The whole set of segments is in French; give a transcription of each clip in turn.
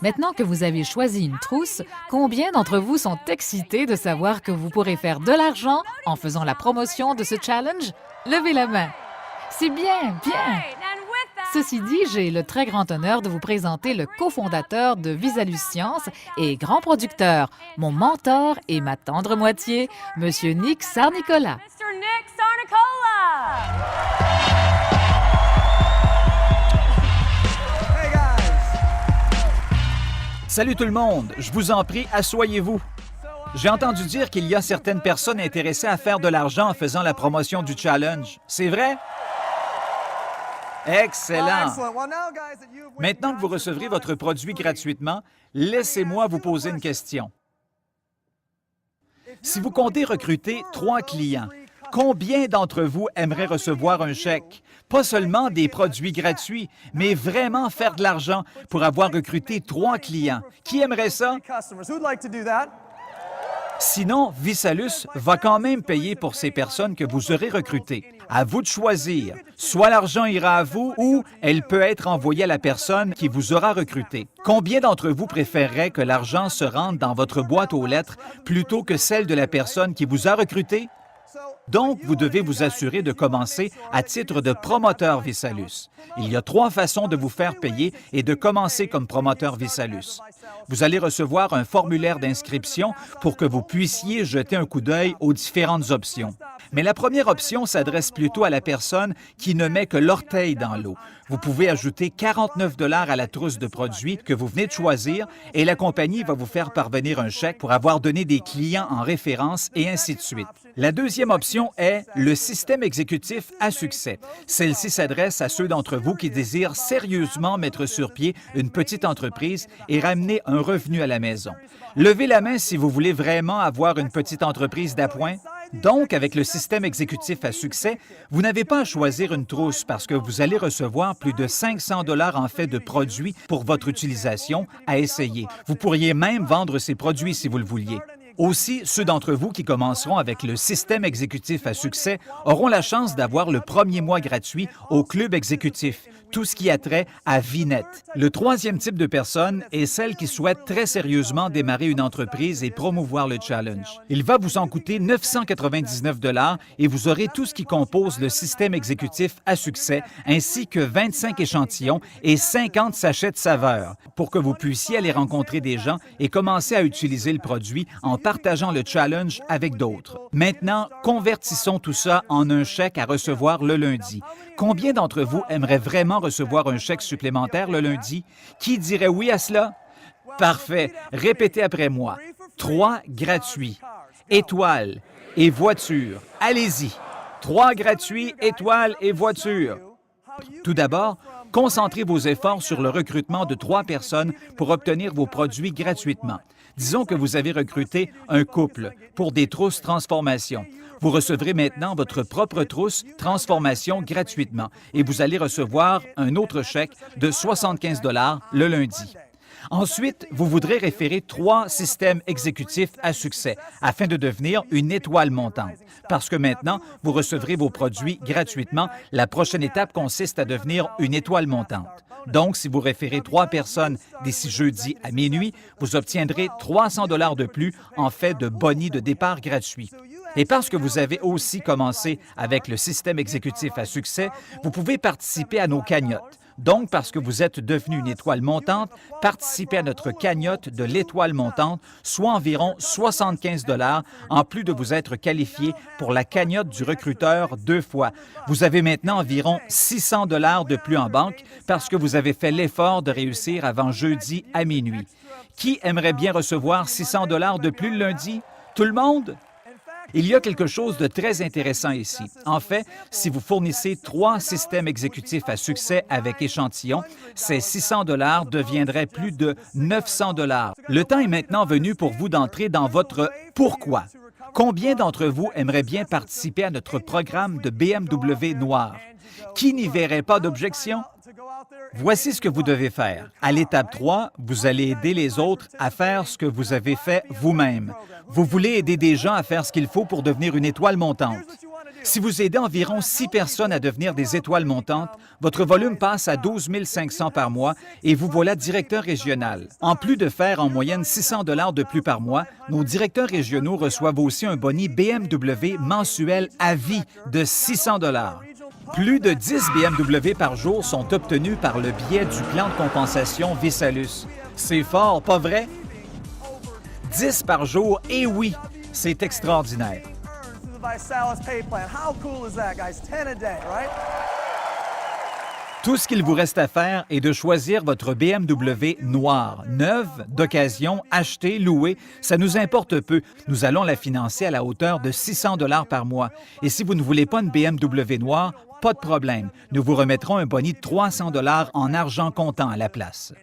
Maintenant que vous avez choisi une trousse, combien d'entre vous sont excités de savoir que vous pourrez faire de l'argent en faisant la promotion de ce challenge? Levez la main. C'est bien, bien. Ceci dit, j'ai le très grand honneur de vous présenter le cofondateur de Visalus Sciences et grand producteur, mon mentor et ma tendre moitié, M. Nick Sarnicola. Mr. Nick Sarnicola! Hey guys! Salut tout le monde, je vous en prie, asseyez-vous. J'ai entendu dire qu'il y a certaines personnes intéressées à faire de l'argent en faisant la promotion du challenge. C'est vrai? Excellent! Maintenant que vous recevrez votre produit gratuitement, laissez-moi vous poser une question. Si vous comptez recruter 3 clients, combien d'entre vous aimeraient recevoir un chèque? Pas seulement des produits gratuits, mais vraiment faire de l'argent pour avoir recruté 3 clients. Qui aimerait ça? Sinon, Visalus va quand même payer pour ces personnes que vous aurez recrutées. À vous de choisir. Soit l'argent ira à vous ou elle peut être envoyée à la personne qui vous aura recruté. Combien d'entre vous préféreraient que l'argent se rende dans votre boîte aux lettres plutôt que celle de la personne qui vous a recruté? Donc, vous devez vous assurer de commencer à titre de promoteur Visalus. Il y a 3 façons de vous faire payer et de commencer comme promoteur Visalus. Vous allez recevoir un formulaire d'inscription pour que vous puissiez jeter un coup d'œil aux différentes options. Mais la première option s'adresse plutôt à la personne qui ne met que l'orteil dans l'eau. Vous pouvez ajouter 49 $ à la trousse de produits que vous venez de choisir et la compagnie va vous faire parvenir un chèque pour avoir donné des clients en référence et ainsi de suite. La deuxième option est le système exécutif à succès. Celle-ci s'adresse à ceux d'entre vous qui désirent sérieusement mettre sur pied une petite entreprise et ramener un revenu à la maison. Levez la main si vous voulez vraiment avoir une petite entreprise d'appoint. Donc, avec le système exécutif à succès, vous n'avez pas à choisir une trousse parce que vous allez recevoir plus de 500 $ en fait de produits pour votre utilisation à essayer. Vous pourriez même vendre ces produits si vous le vouliez. Aussi, ceux d'entre vous qui commenceront avec le système exécutif à succès auront la chance d'avoir le premier mois gratuit au club exécutif, tout ce qui a trait à VNet. Le troisième type de personne est celle qui souhaite très sérieusement démarrer une entreprise et promouvoir le challenge. Il va vous en coûter 999 $ et vous aurez tout ce qui compose le système exécutif à succès, ainsi que 25 échantillons et 50 sachets de saveurs, pour que vous puissiez aller rencontrer des gens et commencer à utiliser le produit en partageant le challenge avec d'autres. Maintenant, convertissons tout ça en un chèque à recevoir le lundi. Combien d'entre vous aimeraient vraiment recevoir un chèque supplémentaire le lundi? Qui dirait oui à cela? Parfait. Répétez après moi. 3 gratuits. Étoiles et voitures. Allez-y. 3 gratuits, étoiles et voitures. Tout d'abord, concentrez vos efforts sur le recrutement de 3 personnes pour obtenir vos produits gratuitement. Disons que vous avez recruté un couple pour des trousses transformation. Vous recevrez maintenant votre propre trousse transformation gratuitement et vous allez recevoir un autre chèque de 75 $ le lundi. Ensuite, vous voudrez référer 3 systèmes exécutifs à succès afin de devenir une étoile montante. Parce que maintenant, vous recevrez vos produits gratuitement, la prochaine étape consiste à devenir une étoile montante. Donc, si vous référez 3 personnes d'ici jeudi à minuit, vous obtiendrez 300 $ de plus en fait de boni de départ gratuits. Et parce que vous avez aussi commencé avec le système exécutif à succès, vous pouvez participer à nos cagnottes. Donc, parce que vous êtes devenu une étoile montante, participez à notre cagnotte de l'étoile montante, soit environ 75 $ en plus de vous être qualifié pour la cagnotte du recruteur 2 fois. Vous avez maintenant environ 600 $ de plus en banque parce que vous avez fait l'effort de réussir avant jeudi à minuit. Qui aimerait bien recevoir 600 $ de plus le lundi? Tout le monde? Il y a quelque chose de très intéressant ici. En fait, si vous fournissez 3 systèmes exécutifs à succès avec échantillon, ces 600 $ deviendraient plus de 900 $. Le temps est maintenant venu pour vous d'entrer dans votre « pourquoi ». Combien d'entre vous aimeraient bien participer à notre programme de BMW Noir? Qui n'y verrait pas d'objection? Voici ce que vous devez faire. À l'étape 3, vous allez aider les autres à faire ce que vous avez fait vous-même. Vous voulez aider des gens à faire ce qu'il faut pour devenir une étoile montante. Si vous aidez environ 6 personnes à devenir des étoiles montantes, votre volume passe à 12 500 par mois et vous voilà directeur régional. En plus de faire en moyenne 600 $ de plus par mois, nos directeurs régionaux reçoivent aussi un boni BMW mensuel à vie de 600 $. Plus de 10 BMW par jour sont obtenus par le biais du plan de compensation Visalus. C'est fort, pas vrai? 10 par jour, et oui, c'est extraordinaire. Tout ce qu'il vous reste à faire est de choisir votre BMW noire, neuve, d'occasion, achetée, louée. Ça nous importe peu. Nous allons la financer à la hauteur de 600 $ par mois. Et si vous ne voulez pas une BMW noire, pas de problème. Nous vous remettrons un boni de 300 $ en argent comptant à la place.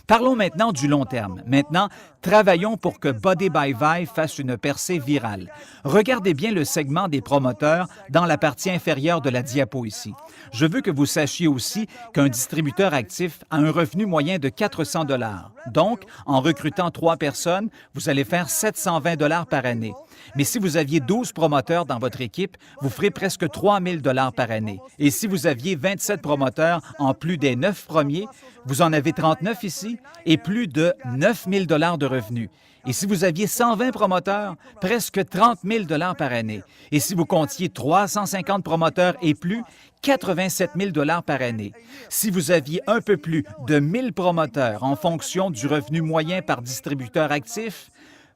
Parlons maintenant du long terme. Maintenant, travaillons pour que Body by Vi fasse une percée virale. Regardez bien le segment des promoteurs dans la partie inférieure de la diapo ici. Je veux que vous sachiez aussi qu'un distributeur actif a un revenu moyen de 400 $. Donc, en recrutant 3 personnes, vous allez faire 720 $ par année. Mais si vous aviez 12 promoteurs dans votre équipe, vous ferez presque 3 000 $ par année. Et si vous aviez 27 promoteurs en plus des 9 premiers, vous en avez 39 ici et plus de 9 000 $ de revenus. Et si vous aviez 120 promoteurs, presque 30 000 $ par année. Et si vous comptiez 350 promoteurs et plus, 87 000 $ par année. Si vous aviez un peu plus de 1 000 promoteurs en fonction du revenu moyen par distributeur actif,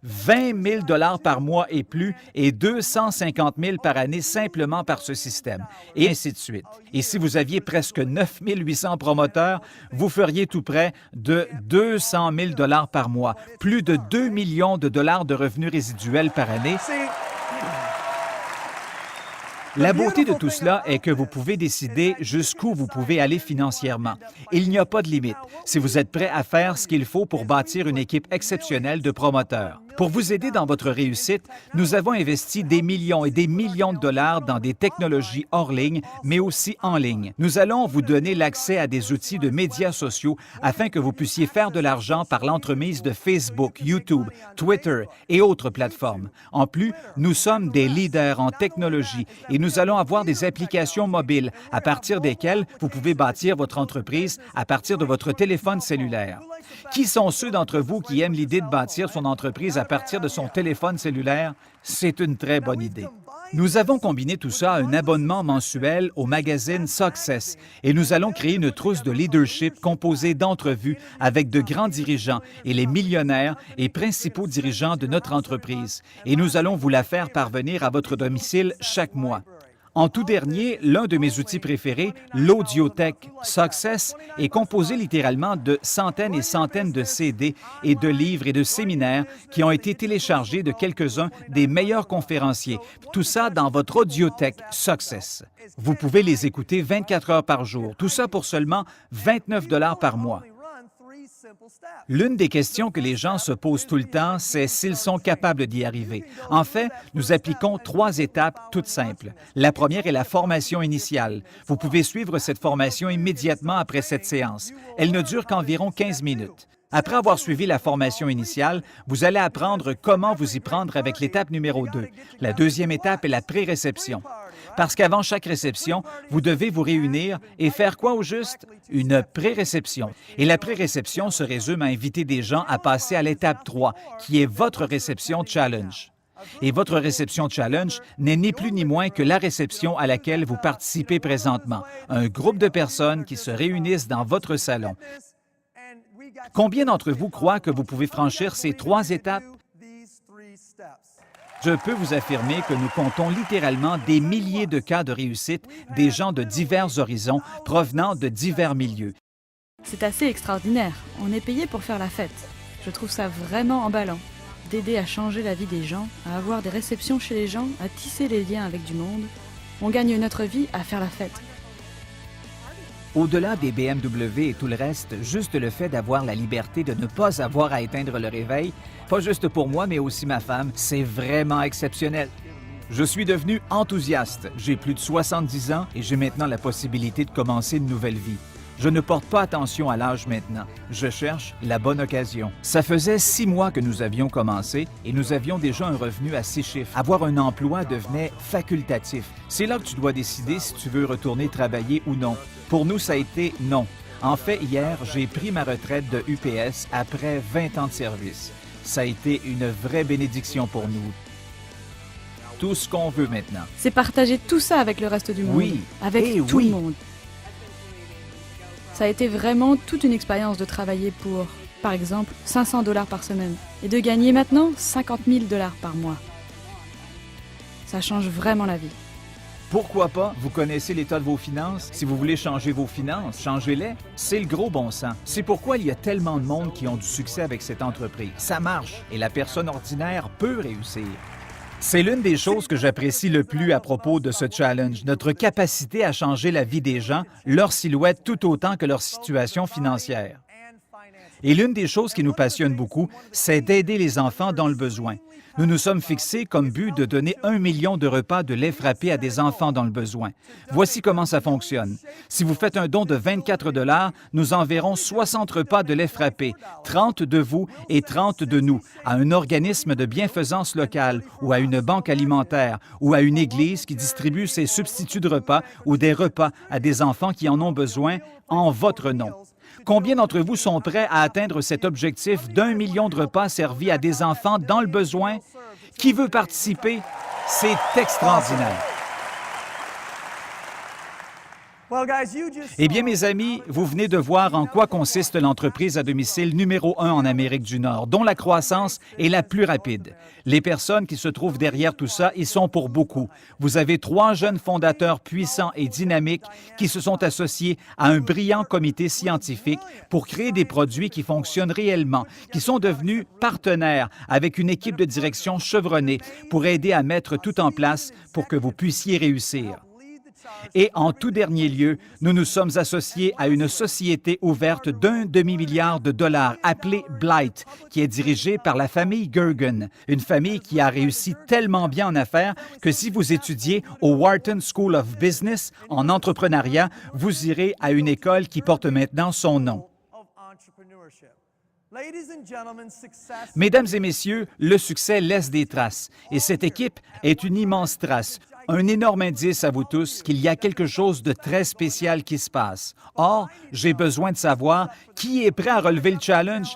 20 000 $ par mois et plus et 250 000 par année simplement par ce système, et ainsi de suite. Et si vous aviez presque 9 800 promoteurs, vous feriez tout près de 200 000 $ par mois, plus de 2 millions de dollars de revenus résiduels par année. La beauté de tout cela est que vous pouvez décider jusqu'où vous pouvez aller financièrement. Il n'y a pas de limite si vous êtes prêt à faire ce qu'il faut pour bâtir une équipe exceptionnelle de promoteurs. Pour vous aider dans votre réussite, nous avons investi des millions et des millions de dollars dans des technologies hors ligne, mais aussi en ligne. Nous allons vous donner l'accès à des outils de médias sociaux afin que vous puissiez faire de l'argent par l'entremise de Facebook, YouTube, Twitter et autres plateformes. En plus, nous sommes des leaders en technologie et nous allons avoir des applications mobiles à partir desquelles vous pouvez bâtir votre entreprise à partir de votre téléphone cellulaire. Qui sont ceux d'entre vous qui aiment l'idée de bâtir son entreprise à partir de son téléphone cellulaire? C'est une très bonne idée. Nous avons combiné tout ça à un abonnement mensuel au magazine Success et nous allons créer une trousse de leadership composée d'entrevues avec de grands dirigeants et les millionnaires et principaux dirigeants de notre entreprise. Et nous allons vous la faire parvenir à votre domicile chaque mois. En tout dernier, l'un de mes outils préférés, l'Audiothèque Success, est composé littéralement de centaines et centaines de CD et de livres et de séminaires qui ont été téléchargés de quelques-uns des meilleurs conférenciers. Tout ça dans votre Audiothèque Success. Vous pouvez les écouter 24 heures par jour, tout ça pour seulement 29 $ par mois. L'une des questions que les gens se posent tout le temps, c'est s'ils sont capables d'y arriver. En fait, nous appliquons 3 étapes toutes simples. La première est la formation initiale. Vous pouvez suivre cette formation immédiatement après cette séance. Elle ne dure qu'environ 15 minutes. Après avoir suivi la formation initiale, vous allez apprendre comment vous y prendre avec l'étape numéro 2. La deuxième étape est la pré-réception. Parce qu'avant chaque réception, vous devez vous réunir et faire quoi au juste? Une pré-réception. Et la pré-réception se résume à inviter des gens à passer à l'étape 3, qui est votre réception challenge. Et votre réception challenge n'est ni plus ni moins que la réception à laquelle vous participez présentement. Un groupe de personnes qui se réunissent dans votre salon. Combien d'entre vous croient que vous pouvez franchir ces 3 étapes? Je peux vous affirmer que nous comptons littéralement des milliers de cas de réussite, des gens de divers horizons, provenant de divers milieux. C'est assez extraordinaire. On est payé pour faire la fête. Je trouve ça vraiment emballant. D'aider à changer la vie des gens, à avoir des réceptions chez les gens, à tisser les liens avec du monde. On gagne notre vie à faire la fête. Au-delà des BMW et tout le reste, juste le fait d'avoir la liberté de ne pas avoir à éteindre le réveil, pas juste pour moi, mais aussi ma femme, c'est vraiment exceptionnel. Je suis devenu enthousiaste. J'ai plus de 70 ans et j'ai maintenant la possibilité de commencer une nouvelle vie. Je ne porte pas attention à l'âge maintenant. Je cherche la bonne occasion. Ça faisait 6 mois que nous avions commencé et nous avions déjà un revenu à 6 chiffres. Avoir un emploi devenait facultatif. C'est là que tu dois décider si tu veux retourner travailler ou non. Pour nous, ça a été non. En fait, hier, j'ai pris ma retraite de UPS après 20 ans de service. Ça a été une vraie bénédiction pour nous. Tout ce qu'on veut maintenant. C'est partager tout ça avec le reste du monde. Oui. Avec Eh tout oui. le monde. Ça a été vraiment toute une expérience de travailler pour, par exemple, 500 $ par semaine et de gagner maintenant 50 000 $ par mois. Ça change vraiment la vie. Pourquoi pas? Vous connaissez l'état de vos finances? Si vous voulez changer vos finances, changez-les. C'est le gros bon sens. C'est pourquoi il y a tellement de monde qui ont du succès avec cette entreprise. Ça marche et la personne ordinaire peut réussir. C'est l'une des choses que j'apprécie le plus à propos de ce challenge, notre capacité à changer la vie des gens, leur silhouette tout autant que leur situation financière. Et l'une des choses qui nous passionne beaucoup, c'est d'aider les enfants dans le besoin. Nous nous sommes fixés comme but de donner 1 million de repas de lait frappé à des enfants dans le besoin. Voici comment ça fonctionne. Si vous faites un don de 24 $, nous enverrons 60 repas de lait frappé, 30 de vous et 30 de nous, à un organisme de bienfaisance locale ou à une banque alimentaire ou à une église qui distribue ses substituts de repas ou des repas à des enfants qui en ont besoin en votre nom. Combien d'entre vous sont prêts à atteindre cet objectif d'1 million de repas servis à des enfants dans le besoin? Qui veut participer? C'est extraordinaire. Eh bien, mes amis, vous venez de voir en quoi consiste l'entreprise à domicile numéro 1 en Amérique du Nord, dont la croissance est la plus rapide. Les personnes qui se trouvent derrière tout ça y sont pour beaucoup. Vous avez 3 jeunes fondateurs puissants et dynamiques qui se sont associés à un brillant comité scientifique pour créer des produits qui fonctionnent réellement, qui sont devenus partenaires avec une équipe de direction chevronnée pour aider à mettre tout en place pour que vous puissiez réussir. Et en tout dernier lieu, nous nous sommes associés à une société ouverte d'1 demi-milliard de dollars appelée Blight, qui est dirigée par la famille Gergen, une famille qui a réussi tellement bien en affaires que si vous étudiez au Wharton School of Business en entrepreneuriat, vous irez à une école qui porte maintenant son nom. Mesdames et messieurs, le succès laisse des traces et cette équipe est une immense trace. Un énorme indice à vous tous qu'il y a quelque chose de très spécial qui se passe. Or, j'ai besoin de savoir qui est prêt à relever le challenge.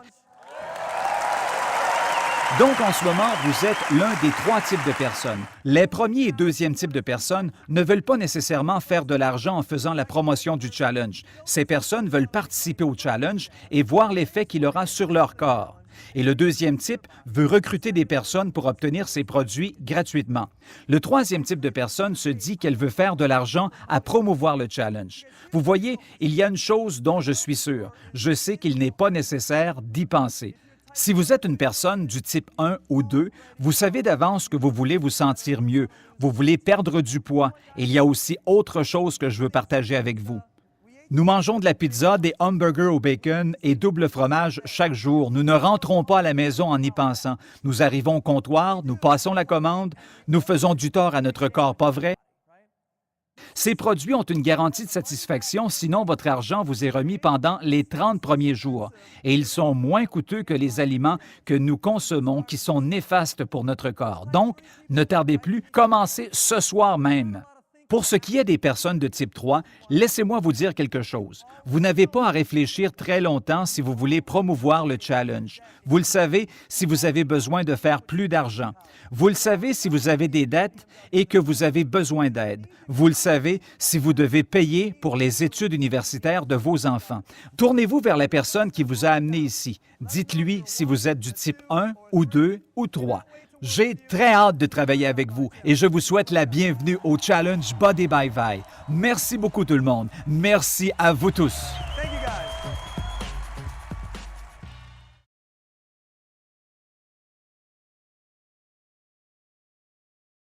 Donc, en ce moment, vous êtes l'un des 3 types de personnes. Les premiers et deuxièmes types de personnes ne veulent pas nécessairement faire de l'argent en faisant la promotion du challenge. Ces personnes veulent participer au challenge et voir l'effet qu'il aura sur leur corps. Et le deuxième type veut recruter des personnes pour obtenir ses produits gratuitement. Le troisième type de personne se dit qu'elle veut faire de l'argent à promouvoir le challenge. Vous voyez, il y a une chose dont je suis sûr. Je sais qu'il n'est pas nécessaire d'y penser. Si vous êtes une personne du type 1 ou 2, vous savez d'avance que vous voulez vous sentir mieux, vous voulez perdre du poids. Et il y a aussi autre chose que je veux partager avec vous. Nous mangeons de la pizza, des hamburgers au bacon et double fromage chaque jour. Nous ne rentrons pas à la maison en y pensant. Nous arrivons au comptoir, nous passons la commande, nous faisons du tort à notre corps, pas vrai? Ces produits ont une garantie de satisfaction, sinon votre argent vous est remis pendant les 30 premiers jours. Et ils sont moins coûteux que les aliments que nous consommons qui sont néfastes pour notre corps. Donc, ne tardez plus, commencez ce soir même. Pour ce qui est des personnes de type 3, laissez-moi vous dire quelque chose. Vous n'avez pas à réfléchir très longtemps si vous voulez promouvoir le challenge. Vous le savez si vous avez besoin de faire plus d'argent. Vous le savez si vous avez des dettes et que vous avez besoin d'aide. Vous le savez si vous devez payer pour les études universitaires de vos enfants. Tournez-vous vers la personne qui vous a amené ici. Dites-lui si vous êtes du type 1 ou 2 ou 3. J'ai très hâte de travailler avec vous et je vous souhaite la bienvenue au Challenge Body by Vi. Merci beaucoup tout le monde. Merci à vous tous.